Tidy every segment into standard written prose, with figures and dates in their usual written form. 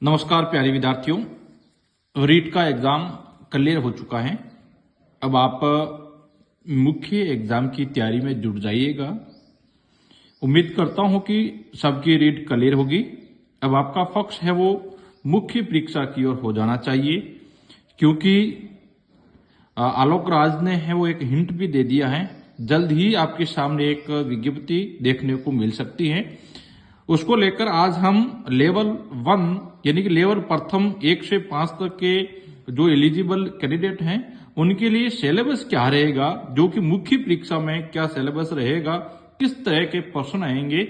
नमस्कार प्यारे विद्यार्थियों, रीट का एग्जाम क्लियर हो चुका है। अब आप मुख्य एग्जाम की तैयारी में जुट जाइएगा। उम्मीद करता हूं कि सबकी रीट क्लियर होगी। अब आपका फोकस है वो मुख्य परीक्षा की ओर हो जाना चाहिए, क्योंकि आलोक राज ने है वो एक हिंट भी दे दिया है। जल्द ही आपके सामने एक विज्ञप्ति देखने को मिल सकती है। उसको लेकर आज हम लेवल 1 यानी कि लेवल प्रथम 1 से 5 तक के जो एलिजिबल कैंडिडेट हैं उनके लिए सिलेबस क्या रहेगा, जो कि मुख्य परीक्षा में क्या सिलेबस रहेगा, किस तरह के प्रश्न आएंगे।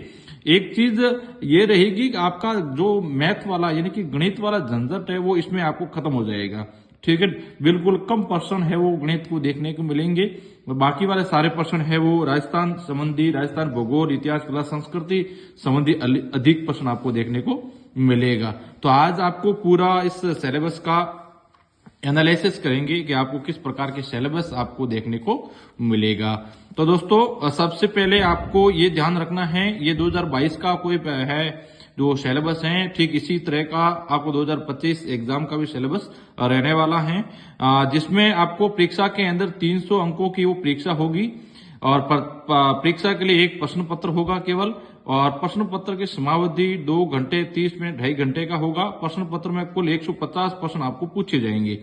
एक चीज ये रहेगी कि आपका जो मैथ वाला यानी कि गणित वाला झंझट है वो इसमें आपको खत्म हो जाएगा। ठीक है, बिल्कुल कम पर्सन है वो गणित को देखने को मिलेंगे। बाकी वाले सारे प्रश्न है वो राजस्थान संबंधी, राजस्थान भूगोल, इतिहास, कला, संस्कृति संबंधी अधिक प्रश्न आपको देखने को मिलेगा। तो आज आपको पूरा इस सिलेबस का एनालिसिस करेंगे कि आपको किस प्रकार के सिलेबस आपको देखने को मिलेगा। तो दोस्तों, सबसे पहले आपको ये ध्यान रखना है, ये 2022 का कोई है जो सिलेबस है, ठीक इसी तरह का आपको 2025 एग्जाम का भी सिलेबस रहने वाला है, जिसमें आपको परीक्षा के अंदर 300 अंकों की वो परीक्षा होगी और परीक्षा के लिए एक प्रश्न पत्र होगा केवल। और प्रश्न पत्र की समावधि 2 घंटे 30 मिनट 2.5 घंटे का होगा। प्रश्न पत्र में कुल 150 प्रश्न आपको पूछे जाएंगे।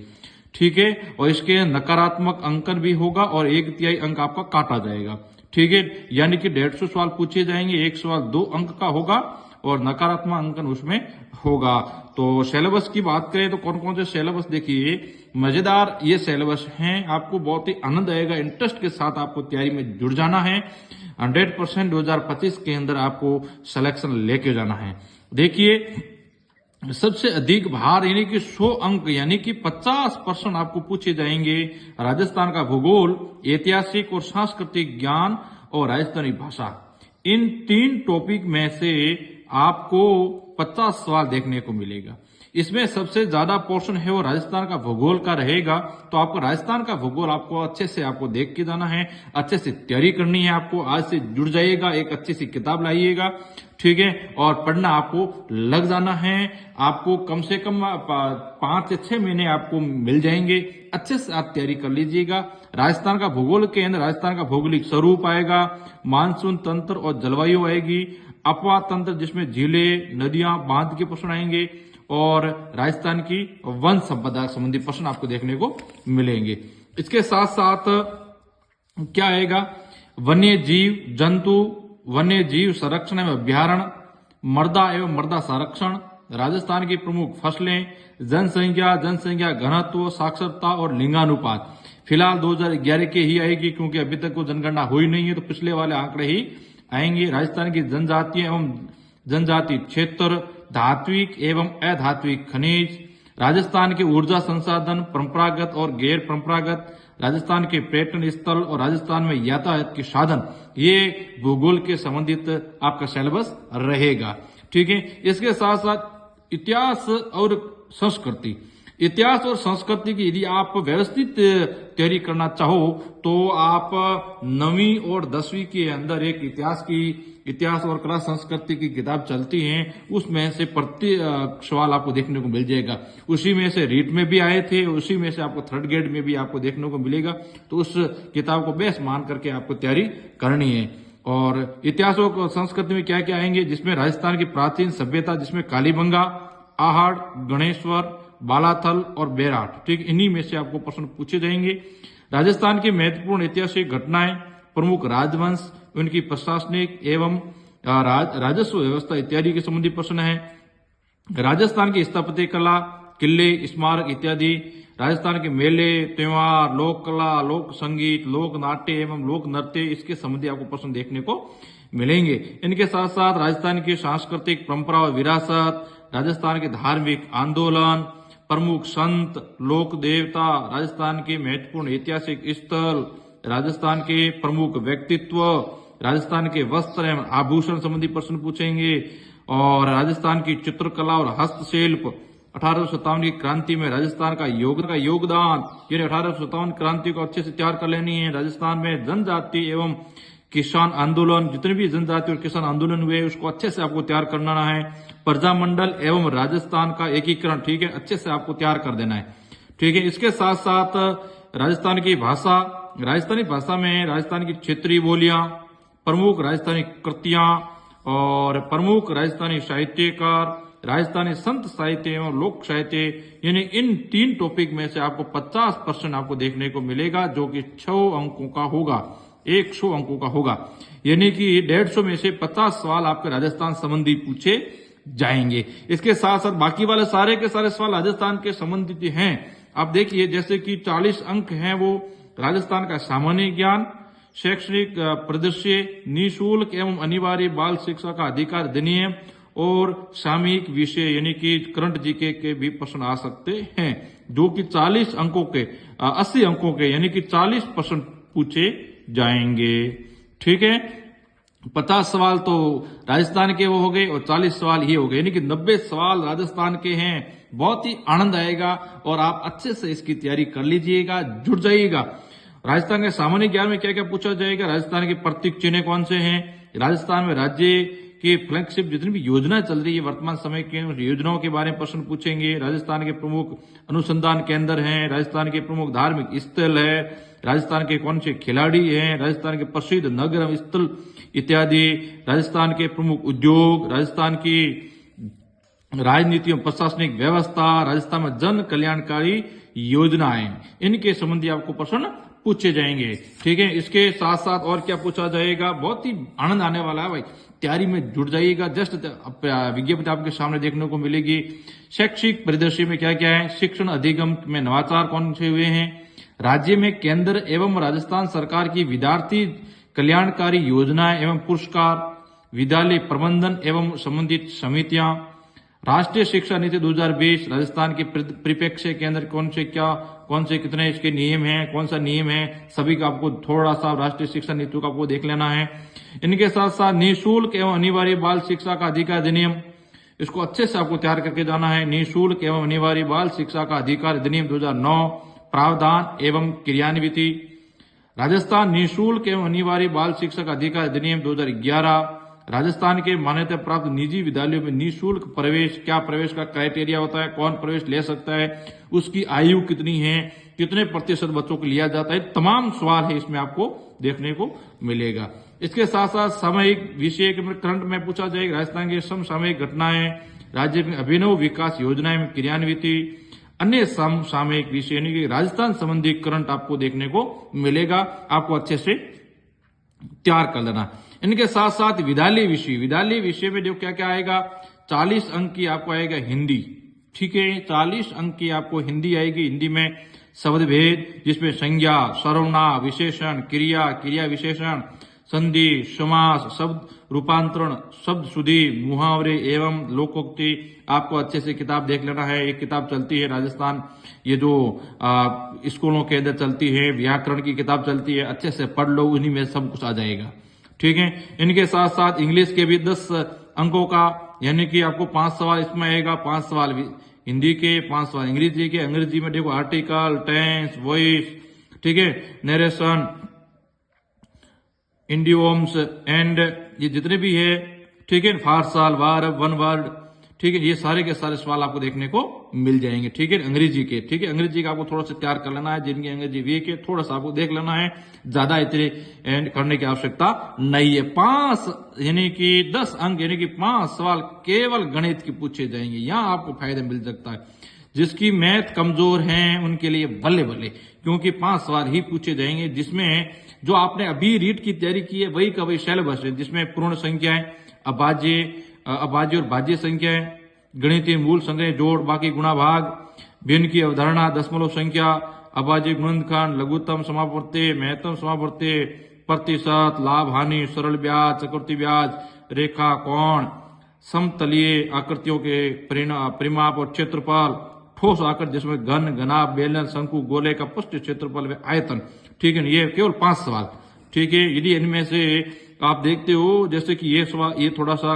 ठीक है, और इसके नकारात्मक अंकन भी होगा और 1/3 अंक आपका काटा जाएगा। ठीक है, यानी कि 150 सवाल पूछे जाएंगे, एक सवाल 2 अंक का होगा और नकारात्मक अंकन उसमें होगा। तो सिलेबस की बात करें तो कौन कौन से सिलेबस, देखिए मजेदार ये सिलेबस हैं, आपको बहुत ही आनंद आएगा। इंटरेस्ट के साथ आपको तैयारी में जुड़ जाना है। 100% 2025 के अंदर आपको सिलेक्शन लेके जाना है। देखिए, सबसे अधिक भार यानी कि 100 अंक यानी कि 50% आपको पूछे जाएंगे राजस्थान का भूगोल, ऐतिहासिक और सांस्कृतिक ज्ञान और राजस्थानी भाषा। इन 3 टॉपिक में से आपको 50 सवाल देखने को मिलेगा। इसमें सबसे ज्यादा पोर्शन है वो राजस्थान का भूगोल का रहेगा। तो आपको राजस्थान का भूगोल आपको अच्छे से आपको देख के जाना है, अच्छे से तैयारी करनी है। आपको आज से जुड़ जाइएगा, एक अच्छी सी किताब लाइएगा। ठीक है, और पढ़ना आपको लग जाना है। आपको कम से कम 5 से 6 महीने आपको मिल जाएंगे। अच्छे से आप तैयारी कर लीजिएगा। राजस्थान का भूगोल के अंदर राजस्थान का भौगोलिक स्वरूप आएगा, मानसून तंत्र और जलवायु आएगी, अपवाह तंत्र जिसमें झीलें, नदियां, बांध के प्रश्न आएंगे और राजस्थान की वन संपदा संबंधी प्रश्न आपको देखने को मिलेंगे। इसके साथ साथ क्या आएगा, वन्य जीव जंतु, वन्य जीव संरक्षण एवं अभ्यारण्य, मृदा एवं मृदा संरक्षण, राजस्थान की प्रमुख फसलें, जनसंख्या घनत्व, साक्षरता और लिंगानुपात। फिलहाल 2011 के ही आएगी, क्योंकि अभी तक वो जनगणना हुई नहीं है, तो पिछले वाले आंकड़े ही आएंगे। राजस्थान की जनजातीय एवं जनजाति क्षेत्र, धात्विक एवं अधात्विक खनिज, राजस्थान के ऊर्जा संसाधन परंपरागत और गैर परंपरागत, राजस्थान के पर्यटन स्थल और राजस्थान में यातायात के साधन, ये भूगोल के संबंधित आपका सिलेबस रहेगा। ठीक है, इसके साथ साथ इतिहास और संस्कृति। इतिहास और संस्कृति की यदि आप व्यवस्थित तैयारी करना चाहो तो आप 9वीं और 10वीं के अंदर एक इतिहास और कला संस्कृति की किताब चलती है, उसमें से प्रत्येक सवाल आपको देखने को मिल जाएगा। उसी में से रीट में भी आए थे, उसी में से आपको 3rd ग्रेड में भी आपको देखने को मिलेगा। तो उस किताब को बेस मान करके आपको तैयारी करनी है। और इतिहास और संस्कृति में क्या क्या आएंगे, जिसमें राजस्थान की प्राचीन सभ्यता, जिसमें कालीबंगा, आहड़, गणेश्वर, बालाथल और बेराट। ठीक, इन्हीं में से आपको प्रश्न पूछे जाएंगे। राजस्थान की महत्वपूर्ण ऐतिहासिक घटनाएं, प्रमुख राजवंश, उनकी प्रशासनिक एवं राजस्व व्यवस्था इत्यादि के संबंधी प्रश्न है। राजस्थान की स्थापत्य कला, किले, स्मारक इत्यादि, राजस्थान के मेले, त्योहार, लोक कला, लोक संगीत, लोक नाट्य एवं लोक नृत्य, इसके संबंधी आपको प्रश्न देखने को मिलेंगे। इनके साथ साथ राजस्थान की सांस्कृतिक परंपरा और विरासत, राजस्थान के धार्मिक आंदोलन, प्रमुख संत, लोक देवता, राजस्थान के महत्वपूर्ण ऐतिहासिक स्थल, राजस्थान के प्रमुख व्यक्तित्व, राजस्थान के वस्त्र एवं आभूषण संबंधी प्रश्न पूछेंगे। और राजस्थान की चित्रकला और हस्तशिल्प, 1857 की क्रांति में राजस्थान का योगदान, यानी 1857 क्रांति को अच्छे से तैयार कर लेनी है। राजस्थान में जनजाति एवं किसान आंदोलन, जितने भी जनजाति और किसान आंदोलन हुए उसको अच्छे से आपको तैयार करना है। प्रजामंडल एवं राजस्थान का एकीकरण, ठीक है, अच्छे से आपको तैयार कर देना है, ठीक है। इसके साथ साथ राजस्थान की भाषा, राजस्थानी भाषा में राजस्थान की क्षेत्रीय बोलियां, प्रमुख राजस्थानी कृतियां और प्रमुख राजस्थानी साहित्यकार, राजस्थानी संत साहित्य एवं लोक साहित्य, यानी इन 3 टॉपिक में से आपको 50% आपको देखने को मिलेगा, जो कि 6 अंकों का होगा, 100 अंकों का होगा, यानी कि 150 में से 50 सवाल आपके राजस्थान संबंधी पूछे जाएंगे। इसके साथ साथ बाकी वाले सारे के सारे सवाल राजस्थान के संबंधित हैं। आप देखिए, जैसे कि 40 अंक हैं वो राजस्थान का सामान्य ज्ञान, शैक्षणिक परिदृश्य, निःशुल्क एवं अनिवार्य बाल शिक्षा का अधिकार अधिनियम और सामयिक विषय, यानी कि करंट जीके के भी प्रश्न आ सकते हैं, जो कि 40 अंकों के 80 अंकों के, यानी कि 40% पूछे जाएंगे, ठीक है। 50 सवाल तो राजस्थान के वो हो गए और 40 सवाल ये हो गए, यानी कि 90 सवाल राजस्थान के हैं। बहुत ही आनंद आएगा और आप अच्छे से इसकी तैयारी कर लीजिएगा, जुट जाइएगा। राजस्थान के सामान्य ज्ञान में क्या क्या पूछा जाएगा, राजस्थान के प्रतीक चिन्ह कौन से हैं, राजस्थान में राज्य की फ्लैगशिप जितनी भी योजना चल रही है वर्तमान समय की योजनाओं के बारे में प्रश्न पूछेंगे। राजस्थान के प्रमुख अनुसंधान केंद्र हैं, राजस्थान के प्रमुख धार्मिक स्थल है, राजस्थान के कौन से खिलाड़ी हैं, राजस्थान के प्रसिद्ध नगर स्थल इत्यादि, राजस्थान के प्रमुख उद्योग, राजस्थान की राजनीति और प्रशासनिक व्यवस्था, राजस्थान में जन कल्याणकारी योजनाएं, इनके संबंधी आपको प्रश्न पूछे जाएंगे, ठीक है। इसके साथ साथ और क्या पूछा जाएगा, बहुत ही आनंद आने वाला है भाई, तैयारी में जुट जाइएगा। जस्ट विज्ञप्ति आपके सामने देखने को मिलेगी। शैक्षिक परिदृश्य में क्या क्या है, शिक्षण अधिगम में नवाचार कौन से हुए हैं, राज्य में केंद्र एवं राजस्थान सरकार की विद्यार्थी कल्याणकारी योजनाएं एवं पुरस्कार, विद्यालय प्रबंधन एवं संबंधित समितियां, राष्ट्रीय शिक्षा नीति 2020, राजस्थान के परिप्रेक्ष्य के अंदर कौन से कितने इसके नियम हैं, कौन सा नियम है, सभी का आपको थोड़ा सा राष्ट्रीय शिक्षा नीति का आपको देख लेना है। इनके साथ साथ निःशुल्क एवं अनिवार्य बाल शिक्षा का अधिकार अधिनियम, इसको अच्छे से आपको तैयार करके जाना है। निःशुल्क एवं अनिवार्य बाल शिक्षा का अधिकार अधिनियम 2009, प्रावधान एवं क्रियान्विति, राजस्थान निःशुल्क एवं अनिवार्य बाल शिक्षा का अधिकार अधिनियम 2011, राजस्थान के मान्यता प्राप्त निजी विद्यालयों में निःशुल्क प्रवेश, क्या प्रवेश का क्राइटेरिया होता है, कौन प्रवेश ले सकता है, उसकी आयु कितनी है, कितने प्रतिशत बच्चों को लिया जाता है, तमाम सवाल है इसमें आपको देखने को मिलेगा। इसके साथ साथ सामयिक विषय के करंट में पूछा जाएगा, राजस्थान की समसामयिक घटनाएं, राज्य में अभिनव विकास योजनाएं में क्रियान्विति, अन्य समसामयिक विषय, यानी कि राजस्थान संबंधी करंट आपको देखने को मिलेगा, आपको अच्छे से तैयार कर लेना। इनके साथ साथ विद्यालय विषय में जो क्या क्या आएगा, 40 अंक की आपको आएगा हिंदी, ठीक है, 40 अंक की आपको हिंदी आएगी। हिंदी में शब्द भेद, जिसमें संज्ञा, सर्वनाम, विशेषण, क्रिया, क्रिया विशेषण, संधि, समास, शब्द रूपांतरण, शब्द शुद्धि, मुहावरे एवं लोकोक्ति, आपको अच्छे से किताब देख लेना है। एक किताब चलती है राजस्थान, ये जो स्कूलों के अंदर चलती है, व्याकरण की किताब चलती है, अच्छे से पढ़ लो, उन्हीं में सब कुछ आ जाएगा, ठीक है। इनके साथ साथ इंग्लिश के भी 10 अंकों का, यानी कि आपको 5 सवाल इसमें आएगा, 5 सवाल हिंदी के, 5 सवाल अंग्रेजी के। अंग्रेजी में देखो आर्टिकल, टेंस, वॉइस, ठीक है, नरेशन, इंडियोम्स एंड ये जितने भी है, ठीक है, फारसाल, वर्ब, वन वर्ड, ठीक है, ये सारे के सारे सवाल आपको देखने को मिल जाएंगे, ठीक है, अंग्रेजी के, ठीक है। अंग्रेजी का आपको थोड़ा सा तैयार कर लेना है, जिनकी अंग्रेजी वीक है थोड़ा सा आपको देख लेना है, ज्यादा इतने करने की आवश्यकता नहीं है। 5 यानी कि 10 अंक, यानी कि 5 सवाल केवल गणित के पूछे जाएंगे, यहाँ आपको फायदा मिल सकता है। जिसकी मैथ कमजोर है उनके लिए बल्ले बल्ले, क्योंकि 5 सवाल ही पूछे जाएंगे, जिसमें जो आपने अभी रीट की तैयारी की है वही का वही सिलेबस है, जिसमें पूर्ण संख्याएं, अभाज्य और भाज्य संख्याएं, गणितीय मूल संग्रह, जोड़, बाकी गुणा भाग, भिन्न की अवधारणा, दशमलव संख्या, अभाज्य गुणनखंड, लघुत्तम समापवर्ती, महत्तम समापवर्ती, प्रतिशत, लाभ हानि, सरल ब्याज, चक्रवृद्धि ब्याज, रेखा, कोण, समतलीय आकृतियों के परिमाप और क्षेत्रफल, ठोस आकृति जिसमें घन, घनाभ, बेलन, शंकु, गोले का पृष्ठ क्षेत्रफल व आयतन, ठीक है। ये केवल 5 सवाल, ठीक है। यदि इनमें से आप देखते हो, जैसे कि ये सवाल ये थोड़ा सा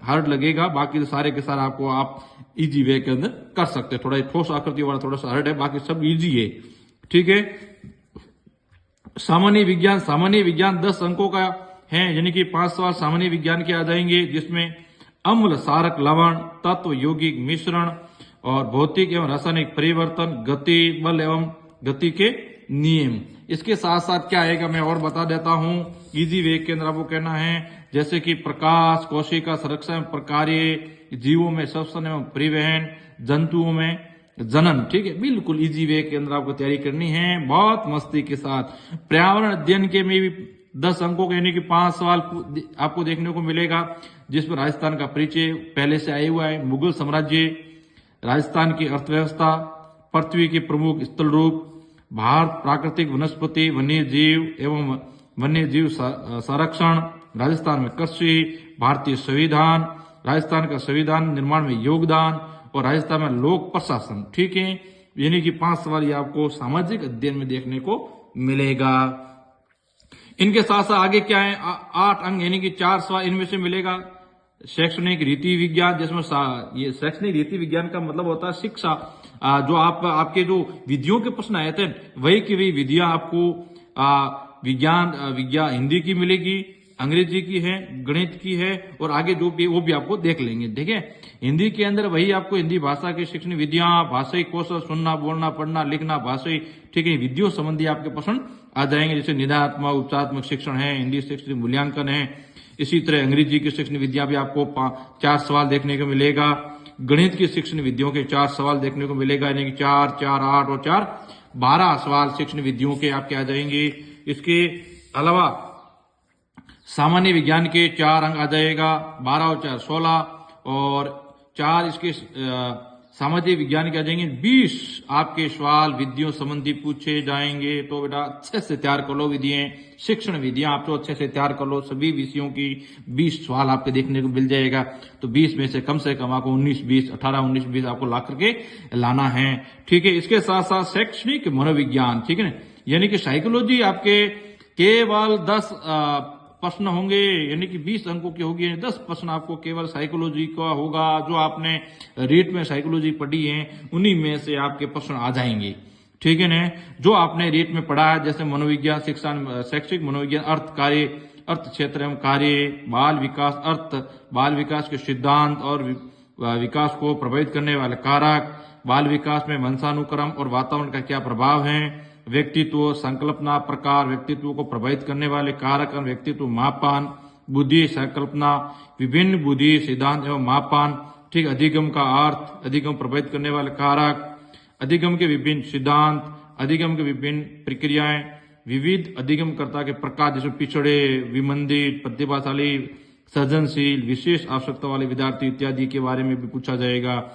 हार्ड लगेगा, बाकी सारे के सारे आपको आप इजी वे के अंदर कर सकते हैं। थोड़ा ठोस आकृति वाला थोड़ा सा हार्ड है, बाकी सब इजी है, ठीक है। सामान्य विज्ञान 10 अंकों का हैं, यानी कि 5 सवाल सामान्य विज्ञान के आ जाएंगे, जिसमें अम्ल, क्षारक, लवण, तत्व, यौगिक मिश्रण और भौतिक एवं रासायनिक परिवर्तन, गति, बल एवं गति के नियम। इसके साथ साथ क्या आएगा मैं और बता देता हूं। इजी वे के अंदर आपको कहना है जैसे कि प्रकाश, कोशिका, संरक्षण, प्रकार्य, जीवों में श्वसन एवं परिवहन, जंतुओं में जनन। ठीक है, बिल्कुल इजी वे के अंदर आपको तैयारी करनी है बहुत मस्ती के साथ। पर्यावरण अध्ययन के में भी 10 अंकों के यानी कि 5 सवाल आपको देखने को मिलेगा, जिसमें राजस्थान का परिचय पहले से आया हुआ है, मुगल साम्राज्य, राजस्थान की अर्थव्यवस्था, पृथ्वी के प्रमुख स्थल रूप, भारत, प्राकृतिक वनस्पति, वन्य जीव एवं वन्य जीव संरक्षण, राजस्थान में कृषि, भारतीय संविधान, राजस्थान का संविधान निर्माण में योगदान और राजस्थान में लोक प्रशासन। ठीक है, यानी कि 5 सवाल ये आपको सामाजिक अध्ययन में देखने को मिलेगा। इनके साथ साथ आगे क्या है, 8 अंक यानी कि 4 सवाल इनमें से मिलेगा। शैक्षणिक रीति विज्ञान, जिसमें ये शैक्षणिक रीति विज्ञान का मतलब होता है शिक्षा, जो आपके जो विधियों के प्रश्न आए थे वही की वही विधियां आपको विज्ञान हिंदी की मिलेगी, अंग्रेजी की है, गणित की है और आगे जो भी वो भी आपको देख लेंगे। ठीक है, हिंदी के अंदर वही आपको हिंदी भाषा की शिक्षण विधियां, भाषाई कौशल, सुनना, बोलना, पढ़ना, लिखना, भाषाई, ठीक है, विधियों संबंधी आपके प्रश्न आ जाएंगे। जैसे निदानात्मक, उपचारात्मक शिक्षण है, हिंदी शिक्षण मूल्यांकन है, इसी तरह अंग्रेजी की शिक्षण विद्या भी आपको 4 सवाल देखने को मिलेगा। गणित की शिक्षण विधियों के 4 सवाल देखने को मिलेगा, यानी कि 4, 4, 8 और 4, 12 सवाल शिक्षण विधियों के आपके आ जाएंगे। इसके अलावा सामान्य विज्ञान के 4 अंक आ जाएगा, 12 और 4 16 और 4 इसके सामाजिक विज्ञान के आ जाएंगे। 20 आपके सवाल विधियों संबंधी पूछे जाएंगे। तो बेटा अच्छे से तैयार कर लो विधियां, शिक्षण विधियां आप तो अच्छे से तैयार कर लो। सभी विषयों की 20 सवाल आपके देखने को मिल जाएगा। तो 20 में से कम आपको 19, 20, 18, 19, 20 आपको ला करके लाना है। ठीक है, इसके साथ साथ शैक्षणिक मनोविज्ञान, ठीक है ना, यानी कि साइकोलॉजी आपके केवल 10 प्रश्न होंगे, यानी कि 20 अंकों की होगी। 10 प्रश्न आपको केवल साइकोलॉजी का होगा। जो आपने रीट में साइकोलॉजी पढ़ी है उन्हीं में से आपके प्रश्न आ जाएंगे। ठीक है ना, जो आपने रीट में पढ़ा है जैसे मनोविज्ञान, शिक्षा, शैक्षिक मनोविज्ञान, अर्थ कार्य, अर्थ क्षेत्र एवं कार्य, बाल विकास, अर्थ, बाल विकास के सिद्धांत और विकास को प्रभावित करने वाले कारक, बाल विकास में वंशानुक्रम और वातावरण का क्या प्रभाव है, व्यक्तित्व, संकल्पना प्रकार, व्यक्तित्व को प्रभावित करने वाले कारक, व्यक्तित्व मापन, बुद्धि संकल्पना, विभिन्न बुद्धि सिद्धांत एवं मापन, ठीक, अधिगम का अर्थ, अधिगम प्रभावित करने वाले कारक, अधिगम के विभिन्न सिद्धांत, अधिगम के विभिन्न प्रक्रियाएं, विविध अधिगमकर्ता के प्रकार, जैसे पिछड़े, विमंदित, प्रतिभाशाली, सृजनशील, विशेष आवश्यकता वाले विद्यार्थी इत्यादि के बारे में भी पूछा जाएगा।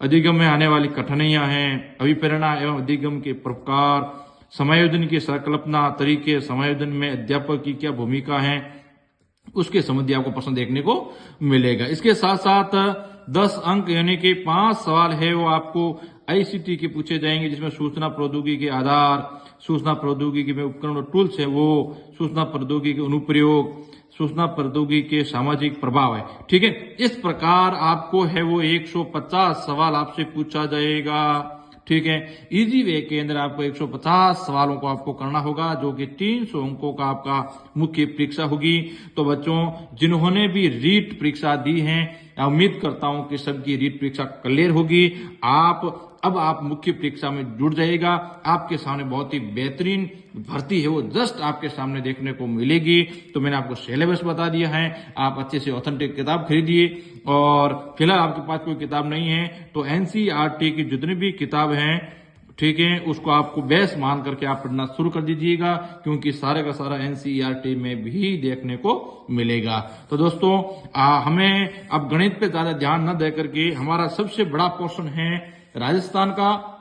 अधिगम में आने वाली कठिनाइयां हैं, अभिप्रेरणा एवं अधिगम के प्रकार, समायोजन की संकल्पना, तरीके, समायोजन में अध्यापक की क्या भूमिका है, उसके संबंधी आपको प्रश्न देखने को मिलेगा। इसके साथ साथ 10 अंक यानी कि 5 सवाल है वो आपको आईसीटी के पूछे जाएंगे, जिसमें सूचना प्रौद्योगिकी के आधार, सूचना प्रौद्योगिकी में उपकरण और टूल्स है वो, सूचना प्रौद्योगिकी के अनुप्रयोग, सूचना प्रौद्योगिकी के सामाजिक प्रभाव है। ठीक है, इस प्रकार आपको है वो 150 सवाल आपसे पूछा जाएगा। ठीक है, इजी वे के अंदर आपको 150 सवालों को आपको करना होगा, जो कि 300 अंकों का आपका मुख्य परीक्षा होगी। तो बच्चों जिन्होंने भी रीट परीक्षा दी है, उम्मीद करता हूं कि सबकी रीट परीक्षा क्लियर होगी। अब आप मुख्य परीक्षा में जुड़ जाइएगा। आपके सामने बहुत ही बेहतरीन भर्ती है वो जस्ट आपके सामने देखने को मिलेगी। तो मैंने आपको सिलेबस बता दिया है, आप अच्छे से ऑथेंटिक किताब खरीदिए। और फिलहाल आपके पास कोई किताब नहीं है तो एनसीईआरटी की जितनी भी किताब हैं, ठीक है, उसको आपको बेस मान करके आप पढ़ना शुरू कर दीजिएगा, क्योंकि सारे का सारा एनसीईआरटी में भी देखने को मिलेगा। तो दोस्तों हमें अब गणित पे ज्यादा ध्यान न दे करके हमारा सबसे बड़ा पोर्शन है राजस्थान का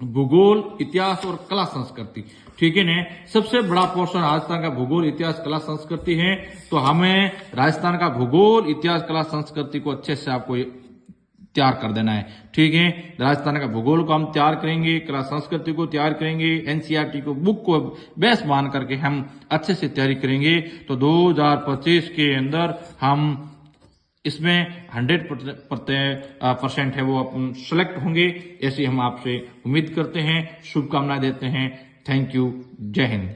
भूगोल, इतिहास और कला संस्कृति। ठीक है ना, सबसे बड़ा पोर्शन राजस्थान का भूगोल, इतिहास, कला संस्कृति है। तो हमें राजस्थान का भूगोल, इतिहास, कला संस्कृति को अच्छे से आपको तैयार कर देना है। ठीक है, राजस्थान का भूगोल को हम तैयार करेंगे, कला संस्कृति को तैयार करेंगे, एनसीईआरटी को बुक को बेस मान करके हम अच्छे से तैयारी करेंगे। तो 2025 के अंदर हम इसमें 100% है वो सेलेक्ट होंगे, ऐसी हम आपसे उम्मीद करते हैं, शुभकामनाएं देते हैं। थैंक यू, जय हिंद।